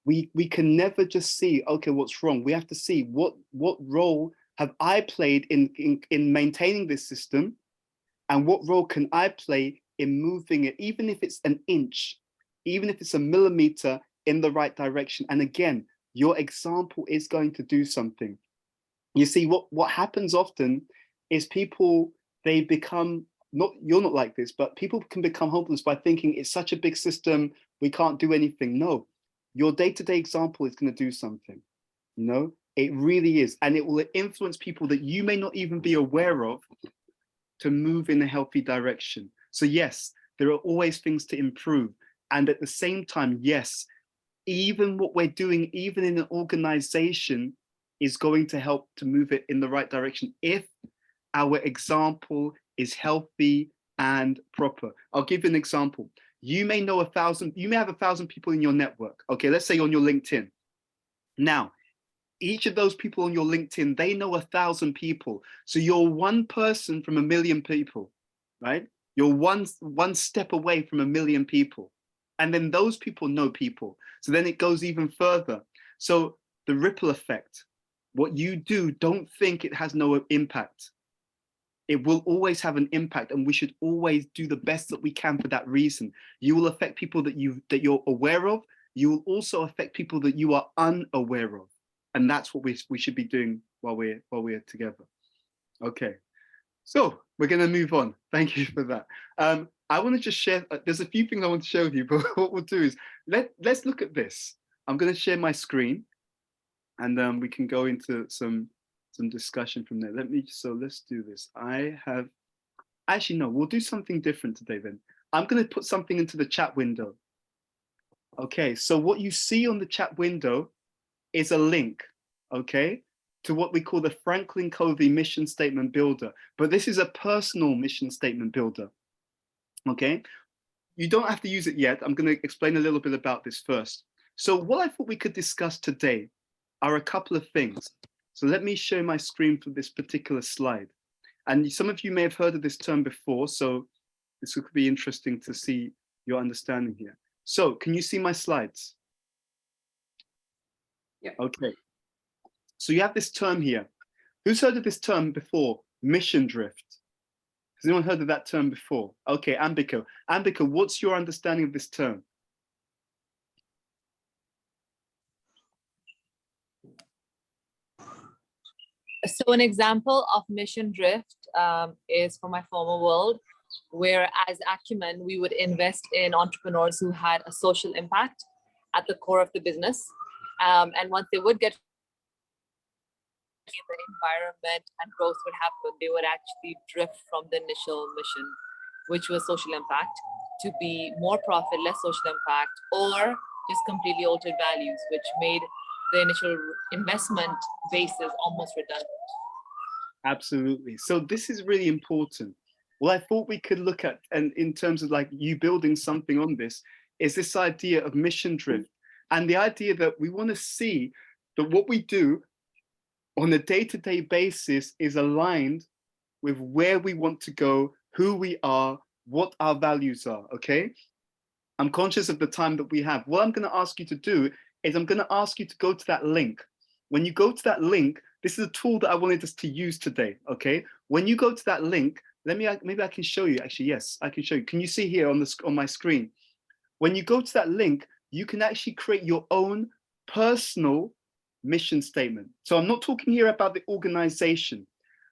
S1: we can never just see, okay, what's wrong. We have to see what role have I played in maintaining this system, and what role can I play in moving it, even if it's an inch, even if it's a millimeter in the right direction. And again, your example is going to do something. You see, what happens often is people, they become, you're not like this, but people can become hopeless by thinking it's such a big system, we can't do anything. No, your day-to-day example is going to do something. It really is. And it will influence people that you may not even be aware of to move in a healthy direction. So yes, there are always things to improve. And at the same time, yes, even what we're doing, even in an organization, is going to help to move it in the right direction if our example is healthy and proper. I'll give you an example. You may know 1,000, you may have 1,000 people in your network. Okay, let's say on your LinkedIn. Now, each of those people on your LinkedIn, they know 1,000 people. So you're one person from 1,000,000 people, right? You're one step away from 1,000,000 people. And then those people know people. So then it goes even further. So the ripple effect, what you do, don't think it has no impact. It will always have an impact, and we should always do the best that we can for that reason. You will affect people that you're aware of. You will also affect people that you are unaware of. And that's what we should be doing while we're together. Okay, so we're going to move on. Thank you for that. I want to just share. There's a few things I want to share with you, but what we'll do is let's look at this. I'm going to share my screen, and we can go into some discussion from there. Let's do this. Actually, no, we'll do something different today then. I'm going to put something into the chat window. Okay, so what you see on the chat window is a link, okay, to what we call the Franklin Covey Mission Statement Builder. But this is a personal mission statement builder, okay? You don't have to use it yet. I'm going to explain a little bit about this first. So what I thought we could discuss today are a couple of things. So let me share my screen for this particular slide. And some of you may have heard of this term before, so this could be interesting to see your understanding here. So can you see my slides?
S2: Yeah.
S1: Okay. So you have this term here. Who's heard of this term before? Mission drift. Has anyone heard of that term before? Okay, Ambika. Ambika, what's your understanding of this term?
S7: So an example of mission drift is from my former world, where as Acumen, we would invest in entrepreneurs who had a social impact at the core of the business. And once they would get the environment and growth would happen, they would actually drift from the initial mission, which was social impact, to be more profit, less social impact, or just completely altered values, which made the initial investment basis almost redundant.
S1: Absolutely. So this is really important. Well, I thought we could look at, and in terms of like you building something on this, is this idea of mission drift, and the idea that we want to see that what we do on a day-to-day basis is aligned with where we want to go, who we are, what our values are, okay? I'm conscious of the time that we have. What I'm going to ask you to do is I'm going to ask you to go to that link. When you go to that link, this is a tool that I wanted us to use today, okay? When you go to that link, maybe I can show you. Actually, yes, I can show you. Can you see here on my screen? When you go to that link, you can actually create your own personal mission statement. So I'm not talking here about the organization.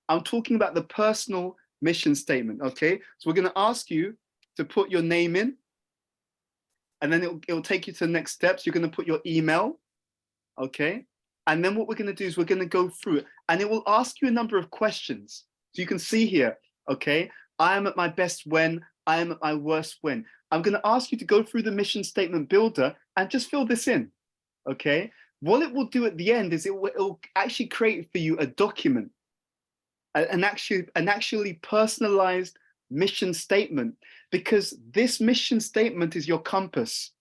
S1: I'm talking about the personal mission statement, okay? So we're going to ask you to put your name in, and then it'll take you to the next steps. You're going to put your email, okay? And then what we're going to do is we're going to go through it, and it will ask you a number of questions. So you can see here, okay? I am at my best when, I am at my worst when. I'm going to ask you to go through the mission statement builder and just fill this in, okay? What it will do at the end is it will actually create for you a document, an actually personalized mission statement, because this mission statement is your compass.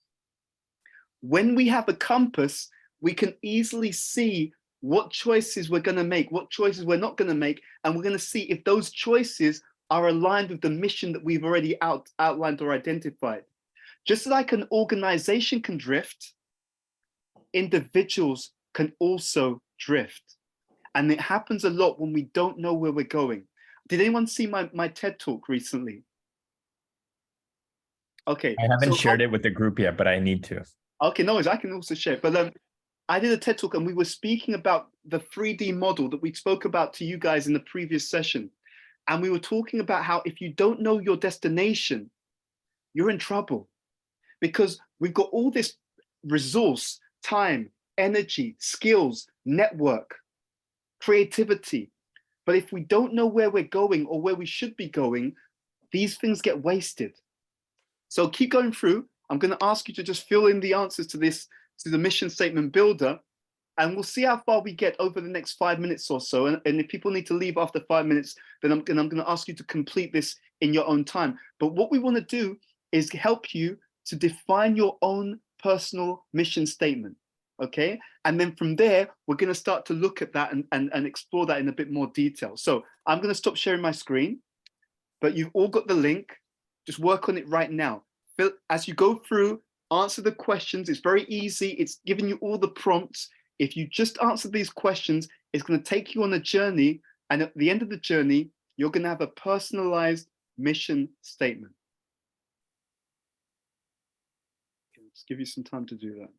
S1: When we have a compass, we can easily see what choices we're going to make, what choices we're not going to make, and we're going to see if those choices are aligned with the mission that we've already outlined or identified. Just like an organization can drift, individuals can also drift. And it happens a lot when we don't know where we're going. Did anyone see my TED Talk recently? Okay.
S4: I haven't shared it with the group yet, but I need to.
S1: Okay, no worries, I can also share. But I did a TED Talk and we were speaking about the 3D model that we spoke about to you guys in the previous session. And we were talking about how if you don't know your destination, you're in trouble, because we've got all this resource, time, energy, skills, network, creativity. But if we don't know where we're going or where we should be going, these things get wasted. So keep going through. I'm going to ask you to just fill in the answers to this, to the mission statement builder, and we'll see how far we get over the next 5 minutes or so. And if people need to leave after 5 minutes, then I'm going to ask you to complete this in your own time. But what we want to do is help you to define your own personal mission statement. Okay, and then from there, we're going to start to look at that and explore that in a bit more detail. So I'm going to stop sharing my screen, but you've all got the link. Just work on it right now. As you go through, answer the questions. It's very easy. It's giving you all the prompts. If you just answer these questions, it's going to take you on a journey. And at the end of the journey, you're going to have a personalized mission statement. Okay, let's give you some time to do that.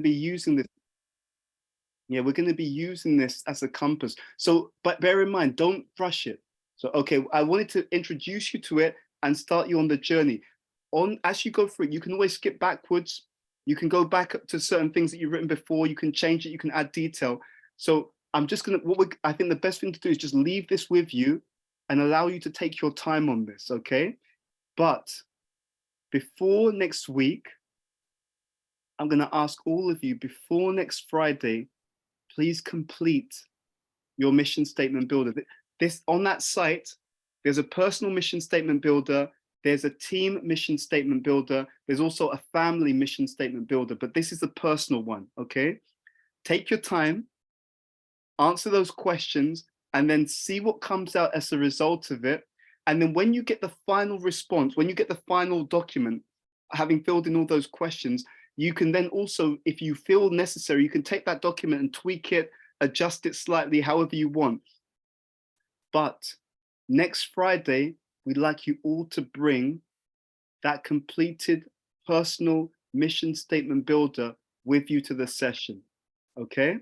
S1: be using this. Yeah, we're going to be using this as a compass. So, but bear in mind, don't rush it. So, okay, I wanted to introduce you to it and start you on the journey. As you go through it, you can always skip backwards. You can go back to certain things that you've written before. You can change it. You can add detail. So I'm just going to, I think the best thing to do is just leave this with you and allow you to take your time on this, okay? But before next week, I'm going to ask all of you, before next Friday, please complete your mission statement builder. This, on that site, there's a personal mission statement builder, there's a team mission statement builder, there's also a family mission statement builder, but this is the personal one, okay? Take your time, answer those questions, and then see what comes out as a result of it. And then when you get the final response, when you get the final document, having filled in all those questions, you can then also, if you feel necessary, you can take that document and tweak it, adjust it slightly, however you want. But next Friday, we'd like you all to bring that completed personal mission statement builder with you to the session, okay?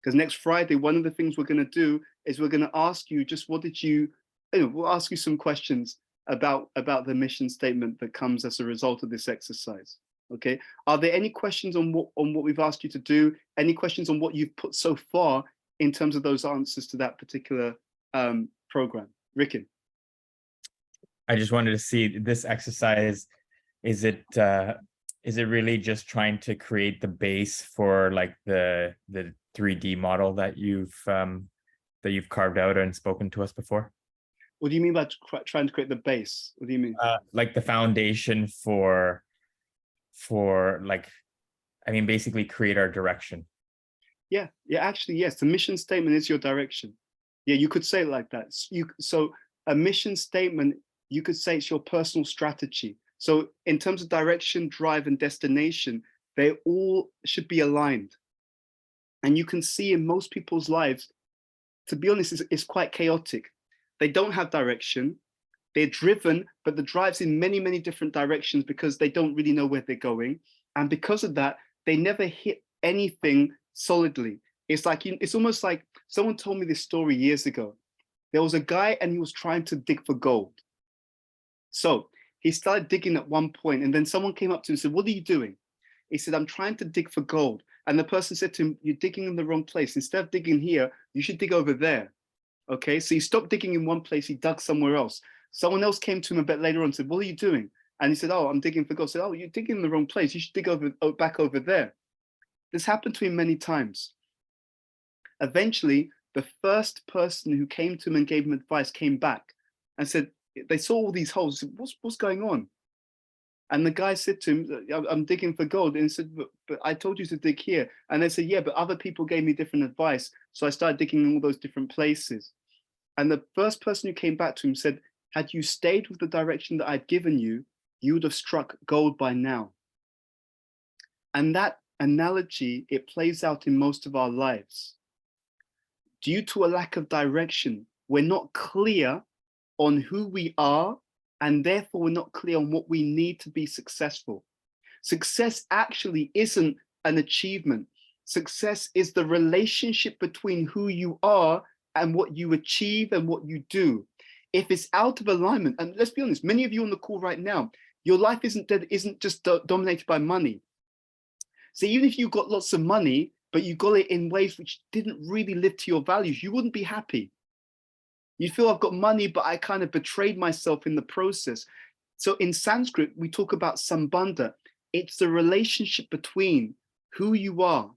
S1: Because next Friday, one of the things we're going to do is we're going to ask you just what did you, we'll ask you some questions about the mission statement that comes as a result of this exercise. Okay, are there any questions on what we've asked you to do? Any questions on what you've put so far in terms of those answers to that particular program? Rikin.
S4: I just wanted to see this exercise. Is it really just trying to create the base for like the 3D model that you've carved out and spoken to us before?
S1: What do you mean by trying to create the base? What do you mean?
S4: Like the foundation for like, I mean, basically create our direction.
S1: Yeah, actually, yes. The mission statement is your direction. Yeah, you could say it like that. So a mission statement, you could say it's your personal strategy. So in terms of direction, drive, and destination, they all should be aligned. And you can see in most people's lives, to be honest, it's quite chaotic. They don't have direction. They're driven, but the drive's in many, many different directions because they don't really know where they're going. And because of that, they never hit anything solidly. It's like, it's almost like someone told me this story years ago. There was a guy and he was trying to dig for gold. So he started digging at one point and then someone came up to him and said, "What are you doing?" He said, "I'm trying to dig for gold." And the person said to him, "You're digging in the wrong place. Instead of digging here, you should dig over there." Okay, so he stopped digging in one place, he dug somewhere else. Someone else came to him a bit later on and said, "What are you doing?" And he said, "Oh, I'm digging for gold." I said, "Oh, you're digging in the wrong place. You should dig back over there." This happened to him many times. Eventually, the first person who came to him and gave him advice came back and said, they saw all these holes. Said, what's going on? And the guy said to him, "I'm digging for gold." And he said, but I told you to dig here. And they said, "Yeah, but other people gave me different advice. So I started digging in all those different places." And the first person who came back to him said, "Had you stayed with the direction that I'd given you, you would have struck gold by now." And that analogy, it plays out in most of our lives. Due to a lack of direction, we're not clear on who we are, and therefore we're not clear on what we need to be successful. Success actually isn't an achievement. Success is the relationship between who you are and what you achieve and what you do. If it's out of alignment, and let's be honest, many of you on the call right now, your life isn't just dominated by money. So even if you got lots of money, but you got it in ways which didn't really live to your values, you wouldn't be happy. You feel, "I've got money, but I kind of betrayed myself in the process." So in Sanskrit, we talk about sambandha. It's the relationship between who you are,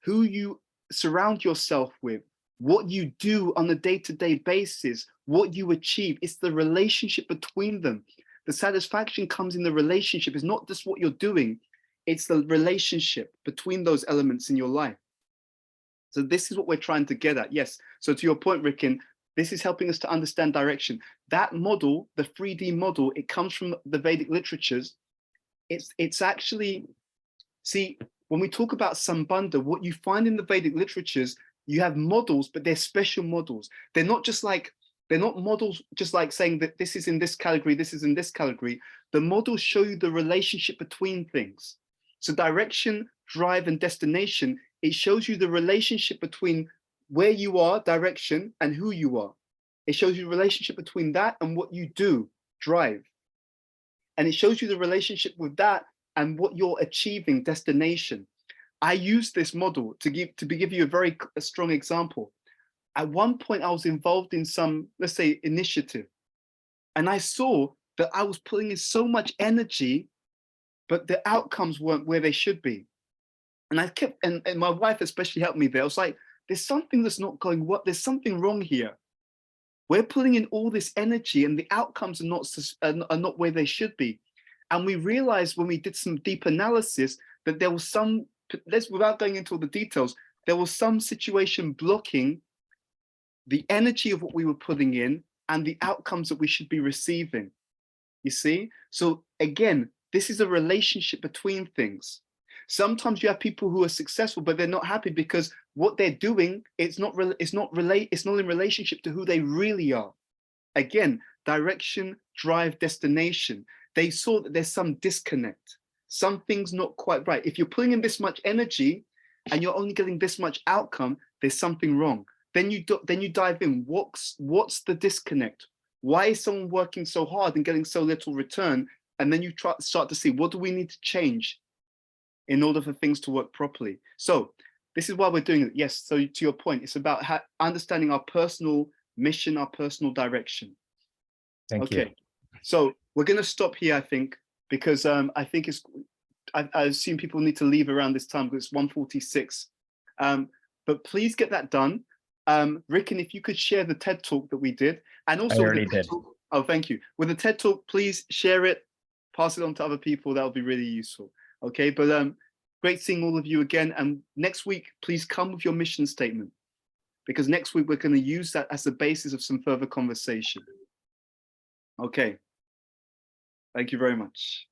S1: who you surround yourself with, what you do on a day-to-day basis, what you achieve. It's the relationship between them. The satisfaction comes in the relationship. It's not just what you're doing. It's the relationship between those elements in your life. So this is what we're trying to get at. Yes. So to your point, Rikin, this is helping us to understand direction. That model, the 3D model, it comes from the Vedic literatures. It's actually, see, when we talk about sambandha, what you find in the Vedic literatures, you have models, but they're special models. They're not models just like saying that this is in this category, this is in this category. The models show you the relationship between things. So direction drive, and destination, it shows you the relationship between where you are, direction, and who you are. It shows you the relationship between that and what you do, drive. And it shows you the relationship with that and what you're achieving, destination. I use this model to give you a very strong example. At one point, I was involved in some, let's say, initiative, and I saw that I was putting in so much energy, but the outcomes weren't where they should be. And I kept, and my wife especially helped me there. I was like, there's something that's not going, there's something wrong here. We're putting in all this energy and the outcomes are not where they should be. And we realized when we did some deep analysis that there was some, without going into all the details, there was some situation blocking the energy of what we were putting in and the outcomes that we should be receiving. You see? So again, this is a relationship between things. Sometimes you have people who are successful, but they're not happy because what they're doing, it's not in relationship to who they really are. Again, direction, drive, destination. They saw that there's some disconnect. Something's not quite right. If you're putting in this much energy and you're only getting this much outcome, there's something wrong. Then you dive in. What's the disconnect? Why is someone working so hard and getting so little return? And then you start to see, what do we need to change in order for things to work properly? So this is why we're doing it. Yes, so to your point, it's about understanding our personal mission, our personal direction.
S4: Thank you.
S1: Okay, so we're going to stop here, I think, because I think I assume people need to leave around this time because it's 1:46. But please get that done. Ricken, if you could share the TED Talk that we did, and also
S4: I already did.
S1: Oh, thank you. With the TED Talk, please share it, pass it on to other people. That would be really useful. Okay, but great seeing all of you again. And next week, please come with your mission statement, because next week we're going to use that as the basis of some further conversation. Okay. Thank you very much.